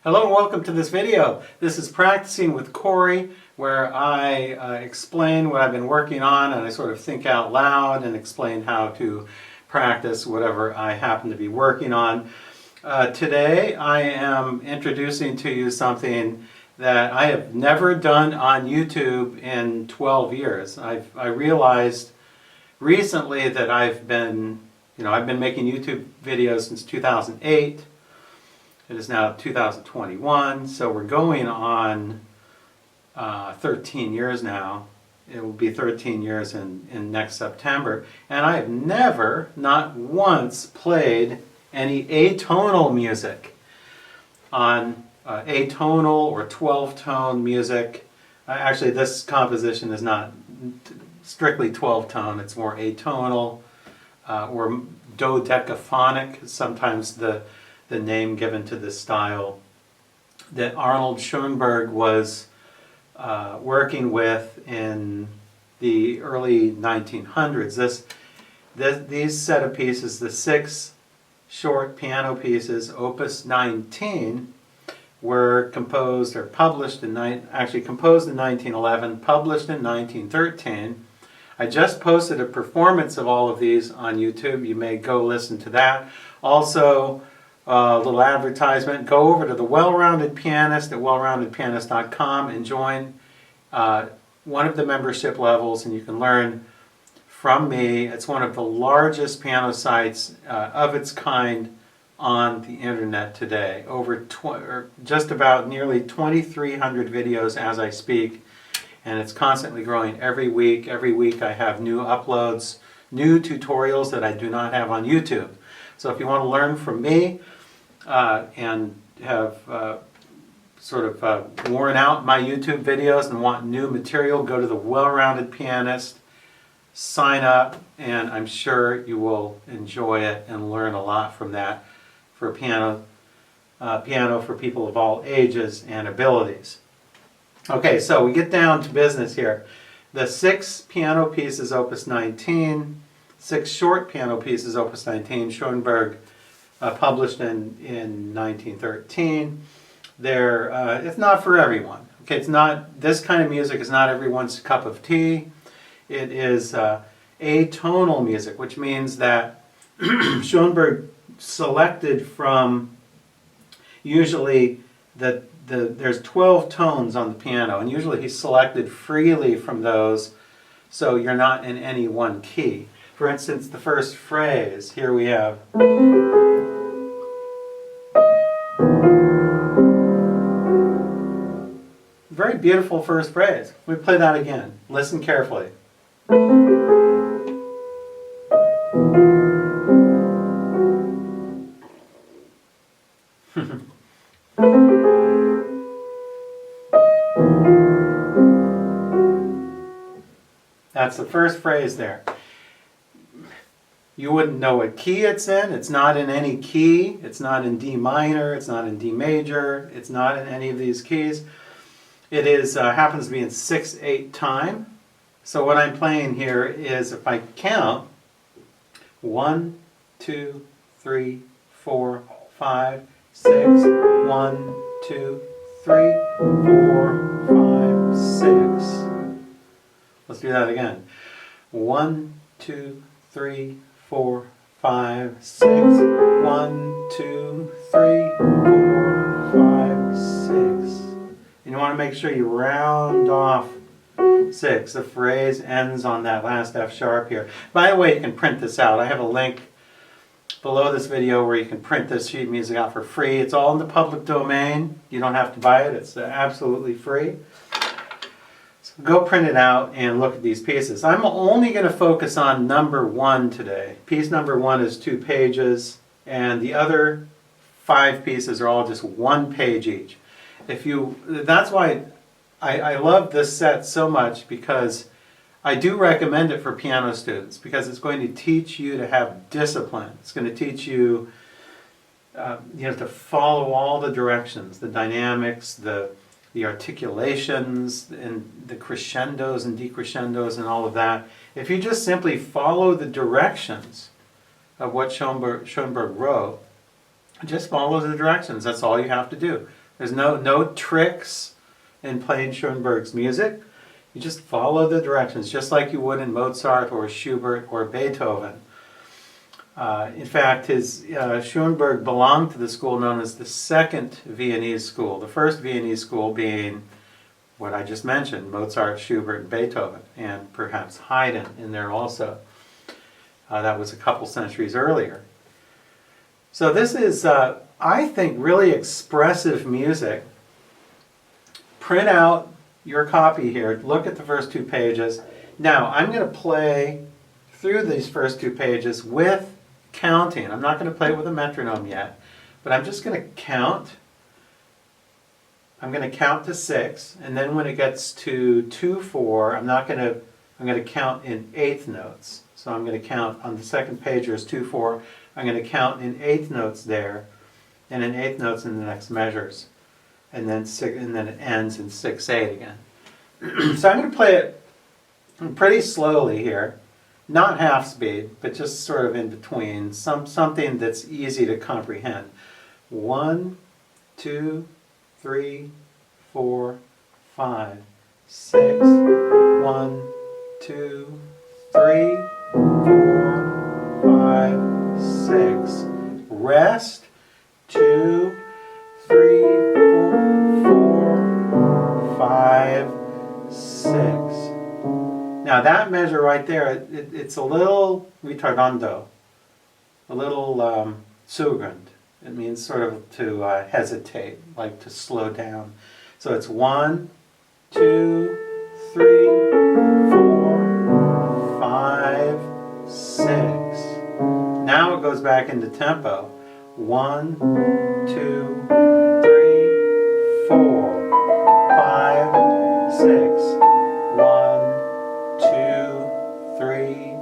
Hello and welcome to this video. This is Practicing with Corey, where I explain what I've been working on and I sort of think out loud and explain how to practice whatever I happen to be working on. Today I am introducing to you something that I have never done on YouTube in 12 years. I realized recently that I've been making YouTube videos since 2008. It is now 2021, so we're going on 13 years now. It will be 13 years in next September. And I have never, not once, played any atonal music on atonal or 12-tone music. Actually, this composition is not strictly 12-tone. It's more atonal or dodecaphonic, sometimes the name given to this style that Arnold Schönberg was working with in the early 1900s. These set of pieces, the 6 short piano pieces, Opus 19, were composed or published composed in 1911, published in 1913. I just posted a performance of all of these on YouTube. You may go listen to that. Also, a little advertisement, go over to the Well-Rounded Pianist at wellroundedpianist.com and join one of the membership levels, and you can learn from me. It's one of the largest piano sites of its kind on the internet today. Just about nearly 2,300 videos as I speak, and it's constantly growing every week. Every week I have new uploads, new tutorials that I do not have on YouTube. So if you want to learn from me and have worn out my YouTube videos and want new material, go to the Well-Rounded Pianist, sign up, and I'm sure you will enjoy it and learn a lot from that for piano for people of all ages and abilities. Okay, so we get down to business here. The 6 piano pieces, Opus 19, 6 short piano pieces, Opus 19, Schönberg, published in 1913. It's not for everyone. Okay, it's not, this kind of music is not everyone's cup of tea. It is atonal music, which means that Schönberg selected from, usually there's 12 tones on the piano, and usually he selected freely from those, so you're not in any one key. For instance, the first phrase, here we have very beautiful first phrase. Let me play that again. Listen carefully. That's the first phrase there. You wouldn't know what key it's in. It's not in any key. It's not in D minor. It's not in D major. It's not in any of these keys. It is happens to be in 6/8 time. So what I'm playing here is, if I count 1, 2, 3, 4, 5, 6, 1, 2, 3, 4, 5, 6. Let's do that again. 1, 2, 3, 4, 5, 6. 1, 2, 3, 4, 5, 6. And you want to make sure you round off 6. The phrase ends on that last F sharp here. By the way, you can print this out. I have a link below this video where you can print this sheet music out for free. It's all in the public domain. You don't have to buy it. It's absolutely free. So go print it out and look at these pieces. I'm only going to focus on number 1 today. Piece number 1 is 2 pages, and the other 5 pieces are all just 1 page each. That's why I love this set so much, because I do recommend it for piano students, because it's going to teach you to have discipline. It's going to teach you, to follow all the directions, the dynamics, the articulations, and the crescendos and decrescendos and all of that. If you just simply follow the directions of what Schönberg wrote, just follow the directions. That's all you have to do. There's no tricks in playing Schönberg's music. You just follow the directions, just like you would in Mozart or Schubert or Beethoven. In fact, Schönberg belonged to the school known as the Second Viennese School. The first Viennese school being what I just mentioned, Mozart, Schubert, and Beethoven, and perhaps Haydn in there also. That was a couple centuries earlier. So this is, I think, really expressive music. Print out your copy here. Look at the first 2 pages. Now, I'm going to play through these first 2 pages with counting. I'm not going to play it with a metronome yet, but I'm just going to count. I'm going to count to 6, and then when it gets to 2/4, I'm going to count in eighth notes. So I'm going to count on the second page. There's 2/4. I'm going to count in eighth notes there, and in eighth notes in the next measures, and then it ends in 6/8 again. So I'm going to play it pretty slowly here, not half speed, but just sort of in between, something that's easy to comprehend. 1, 2, 3, 4, 5, 6. 1, 2, 3, 4, 5, 6. Rest. 2, 3, 4, 5, 6. Now that measure right there, it's a little ritardando, a little zögernd. It means sort of to hesitate, like to slow down. So it's 1, 2, 3, 4, 5, 6. Now it goes back into tempo. 1, 2, 3, 4, 5, 6. 1, 2, 3,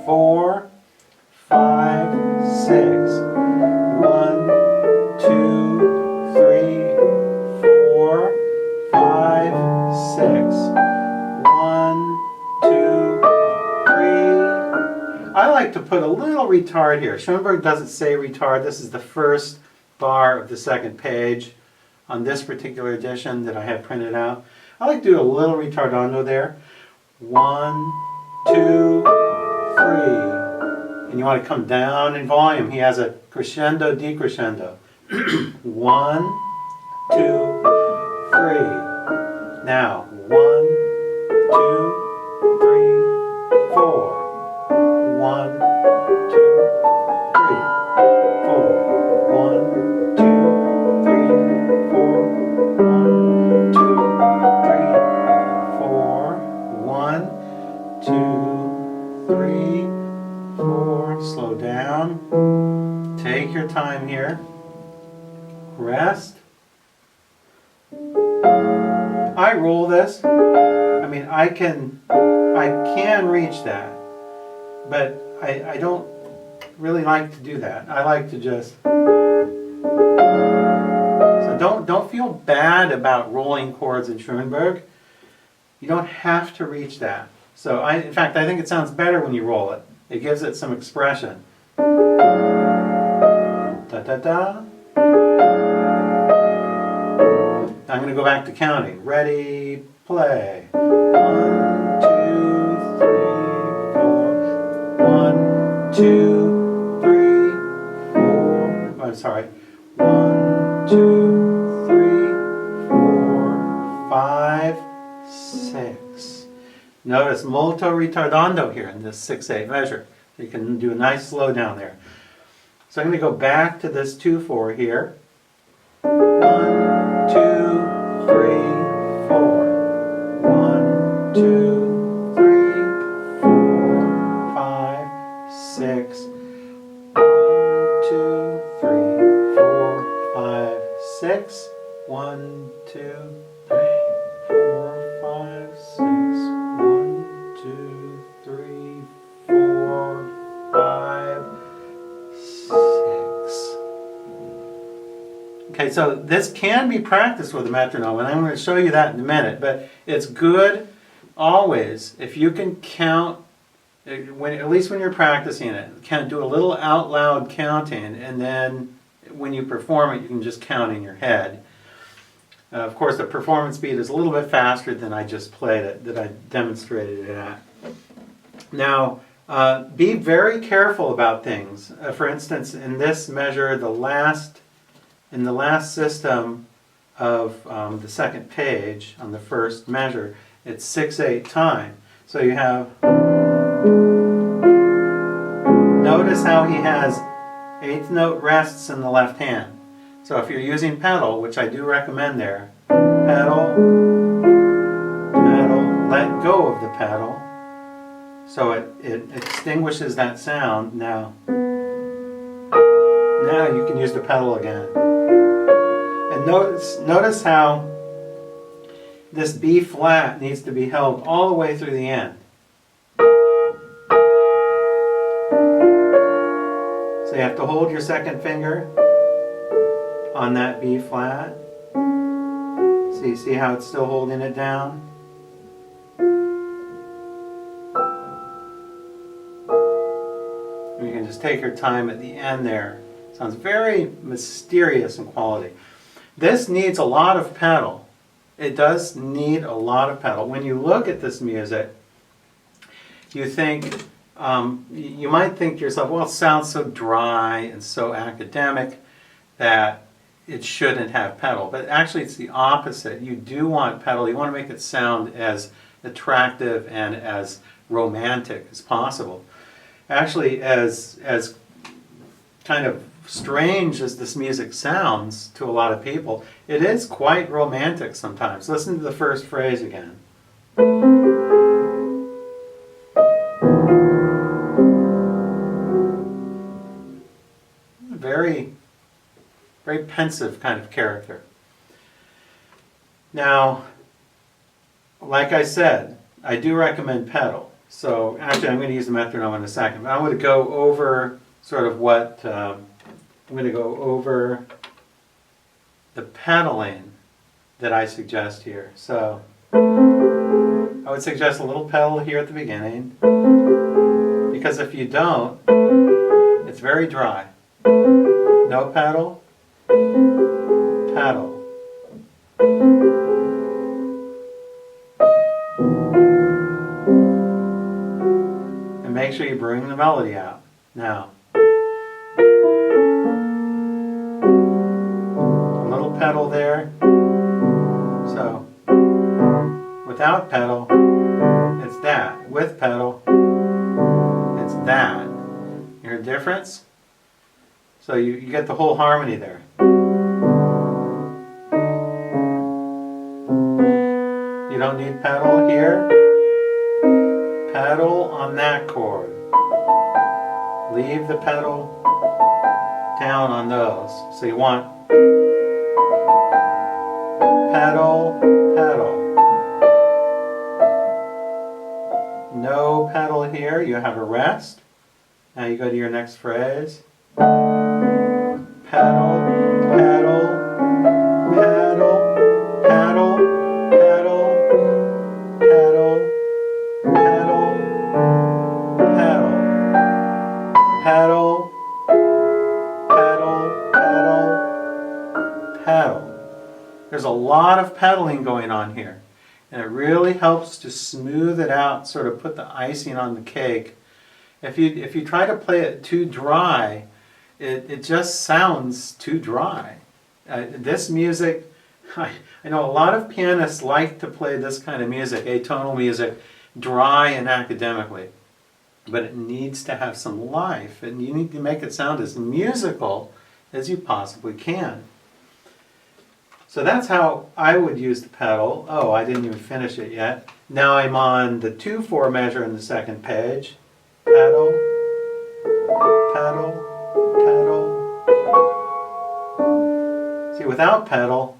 4, 5, 6. 1, 2, 3, 4, 5, 6. 1, 2, 3. I like to put a little retard here. Schönberg doesn't say retard. This is the first bar of the second page on this particular edition that I have printed out. I like to do a little ritardando there. 1, 2, 3. And you want to come down in volume. He has a crescendo, decrescendo. 1, 2, 3. Now, 1, 2, 3, 4. 1, 2, 3, 4. 1, 2, 3, 4. 1, 2, 3, 4. 1, 2, 3, 4. Slow down. Take your time here. Rest. I roll this. I mean, I can reach that, but I don't really like to do that. I like to just. So don't feel bad about rolling chords in Schönberg. You don't have to reach that. So in fact, I think it sounds better when you roll it. It gives it some expression. Da da da. I'm going to go back to counting. Ready, play. 1, 2, 3, 4. 1, 2, 3, 4. I'm sorry. 1, 2, 3, 4, 5, 6. Notice molto ritardando here in this 6/8 measure. You can do a nice slow down there. So I'm going to go back to this 2/4 here. 1, 2, 3, 4. 1, 2, 3, 4, 5, 6. 1, 2, 3, 4, 5, 6. 1, 2, 3, 4, 5, 6. 1, 2, 3, 4, 5, 6. Okay, so this can be practiced with a metronome, and I'm going to show you that in a minute, but it's good always if you can count, at least when you're practicing it, do a little out loud counting, and then when you perform it, you can just count in your head. Of course, the performance speed is a little bit faster than I just played it, that I demonstrated it at. Now, be very careful about things. For instance, in this measure, in the last system of the second page on the first measure, it's 6/8 time. So you have, notice how he has eighth note rests in the left hand. So if you're using pedal, which I do recommend there, pedal, pedal, let go of the pedal, so it extinguishes that sound. Now you can use the pedal again. And notice how this B flat needs to be held all the way through the end. So you have to hold your second finger on that B flat. So you see how it's still holding it down? And you can just take your time at the end there. Sounds very mysterious in quality. This needs a lot of pedal. It does need a lot of pedal. When you look at this music, you think, you might think to yourself, well, it sounds so dry and so academic that it shouldn't have pedal. But actually it's the opposite. You do want pedal. You want to make it sound as attractive and as romantic as possible. Actually, as kind of strange as this music sounds to a lot of people, it is quite romantic sometimes. Listen to the first phrase again. Very, very pensive kind of character. Now, like I said, I do recommend pedal. So actually I'm going to use the metronome in a second, but I'm going to go over sort of what, I'm going to go over the pedaling that I suggest here. So I would suggest a little pedal here at the beginning, because if you don't, it's very dry. No pedal, pedal. And make sure you bring the melody out. Now, a little pedal there. So, without pedal, it's that. With pedal, it's that. You hear the difference? So you get the whole harmony there. You don't need pedal here. Pedal on that chord. Leave the pedal down on those. So you want pedal, pedal. No pedal here. You have a rest. Now you go to your next phrase. Pedal, pedal, pedal, pedal, pedal, pedal, pedal, pedal, pedal, pedal, pedal, pedal. There's a lot of pedaling going on here, and it really helps to smooth it out, sort of put the icing on the cake. If you try to play it too dry, it just sounds too dry. This music, I know a lot of pianists like to play this kind of music, atonal music, dry and academically. But it needs to have some life, and you need to make it sound as musical as you possibly can. So that's how I would use the pedal. Oh, I didn't even finish it yet. Now I'm on the 2/4 measure in the second page. Pedal, pedal, pedal. See, without pedal,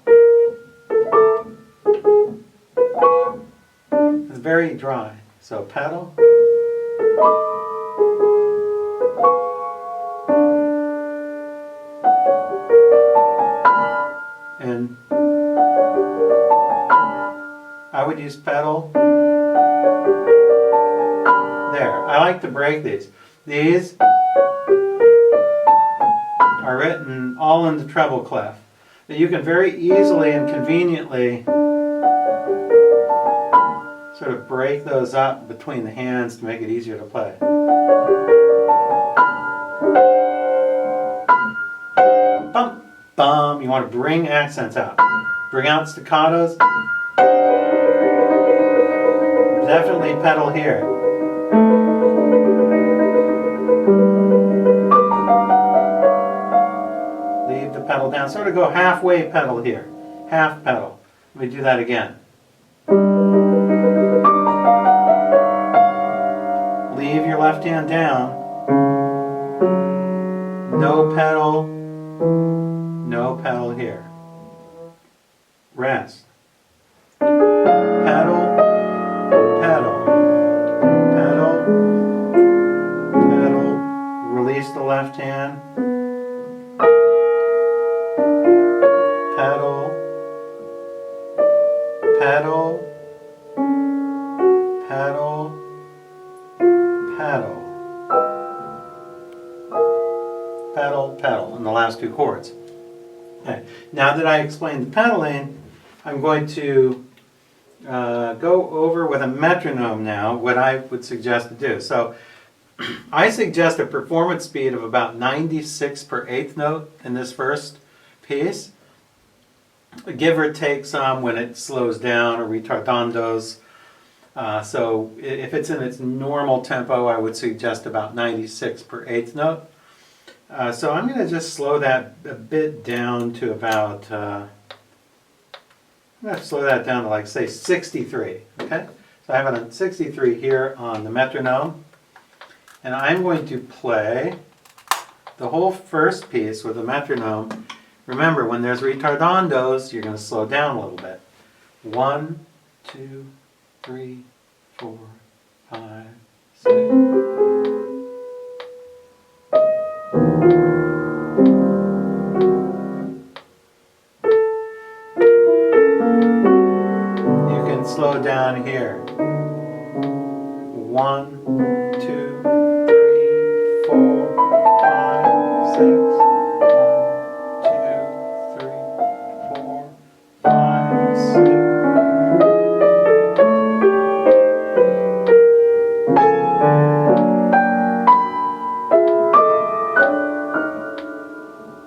it's very dry. So pedal. And I would use pedal. There. I like to break these. These are written all in the treble clef. you can very easily and conveniently sort of break those up between the hands to make it easier to play. Bum, bum. You want to bring accents out. Bring out staccatos. Definitely pedal here. Leave the pedal down. Sort of go halfway pedal here. Half pedal. Let me do that again. Leave your left hand down. No pedal. No pedal here. Rest. Pedal. Pedal. Pedal. Pedal. Release the left hand. Pedal. Pedal. Pedal. Pedal. Pedal, pedal, and the last two chords. Okay. Now that I explained the pedaling, I'm going to go over with a metronome now what I would suggest to do. So I suggest a performance speed of about 96 per eighth note in this first piece. Give or take some when it slows down or retardandos. So if it's in its normal tempo, I would suggest about 96 per eighth note. So I'm going to just slow that a bit down to about, I'm going to slow that down to like say 63, okay? So I have it on 63 here on the metronome. And I'm going to play the whole first piece with the metronome. Remember, when there's retardandos, you're going to slow down a little bit. 1, 2, 3, 4, 5, 6. You can slow down here. 1, 2, 3, 4, 5, 6. 1, 2, 3, 4, 5, 6.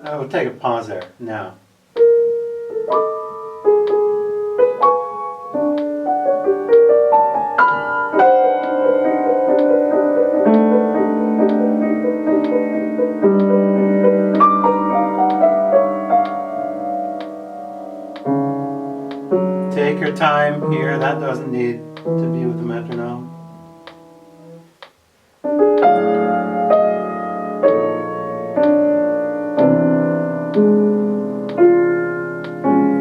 I will take a pause there now. Take your time here, that doesn't need to be with the metronome.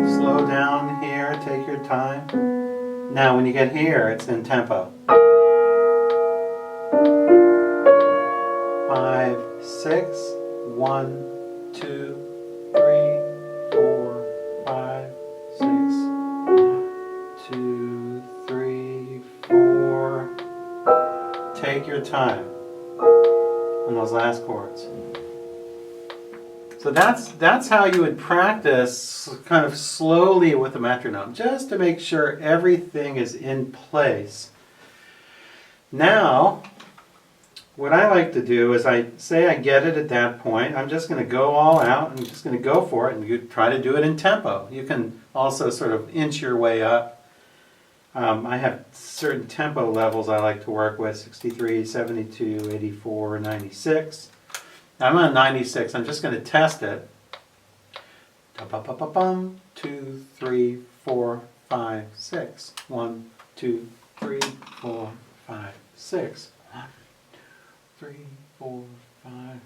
Slow down here, take your time. Now when you get here, it's in tempo. 5, 6, 1, 2, 3, 4, 5, 6. 2, 3, 4. Take your time on those last chords. So that's how you would practice kind of slowly with the metronome, just to make sure everything is in place. Now, what I like to do is I get it at that point. I'm just going to go all out. I'm just going to go for it and you try to do it in tempo. You can also sort of inch your way up. I have certain tempo levels I like to work with, 63, 72, 84, 96. I'm on 96. I'm just going to test it. 2, 3, 4, 5, 6. 1, 2, 3, 4, 5, 6. 1, 3, 4, 5.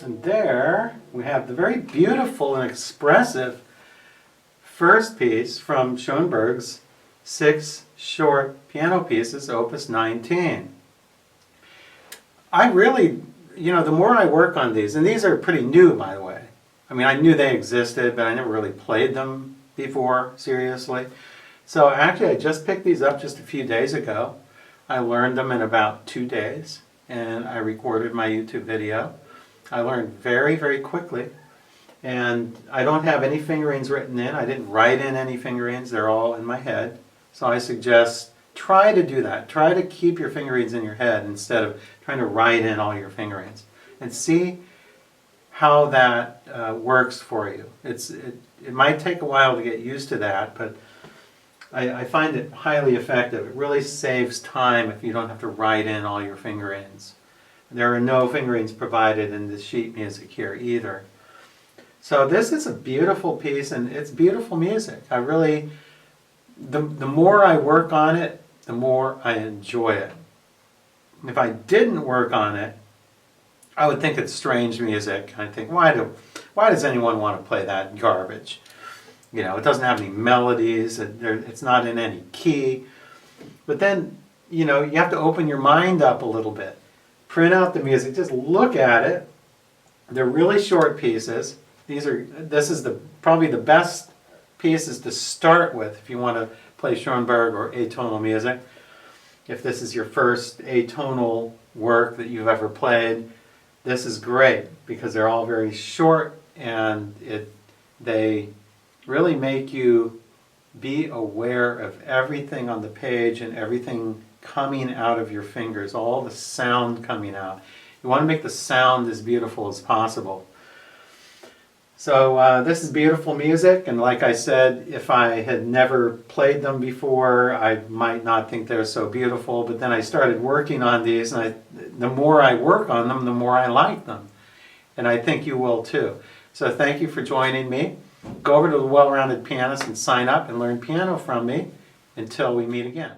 And there we have the very beautiful and expressive first piece from Schönberg's 6 short piano pieces, Opus 19. I really, the more I work on these, and these are pretty new, by the way. I mean, I knew they existed, but I never really played them before, seriously. So actually, I just picked these up just a few days ago. I learned them in about 2 days, and I recorded my YouTube video. I learned very, very quickly, and I don't have any fingerings written in. I didn't write in any fingerings. They're all in my head. So I suggest try to do that. Try to keep your fingerings in your head instead of trying to write in all your fingerings, and see how that works for you. It might take a while to get used to that, but I find it highly effective. It really saves time if you don't have to write in all your fingerings. There are no fingerings provided in the sheet music here either. So this is a beautiful piece, and it's beautiful music. I really, the more I work on it, the more I enjoy it. If I didn't work on it, I would think it's strange music. I'd think, why does anyone want to play that garbage? It doesn't have any melodies. It's not in any key. But then, you have to open your mind up a little bit. Print out the music. Just look at it. They're really short pieces. This is probably the best pieces to start with if you want to play Schönberg or atonal music. If this is your first atonal work that you've ever played, this is great because they're all very short, and they really make you be aware of everything on the page and everything coming out of your fingers, all the sound coming out. You want to make the sound as beautiful as possible. So this is beautiful music, and like I said, if I had never played them before, I might not think they're so beautiful, but then I started working on these, and the more I work on them, the more I like them. And I think you will too. So thank you for joining me. Go over to the Well-Rounded Pianist and sign up and learn piano from me. Until we meet again.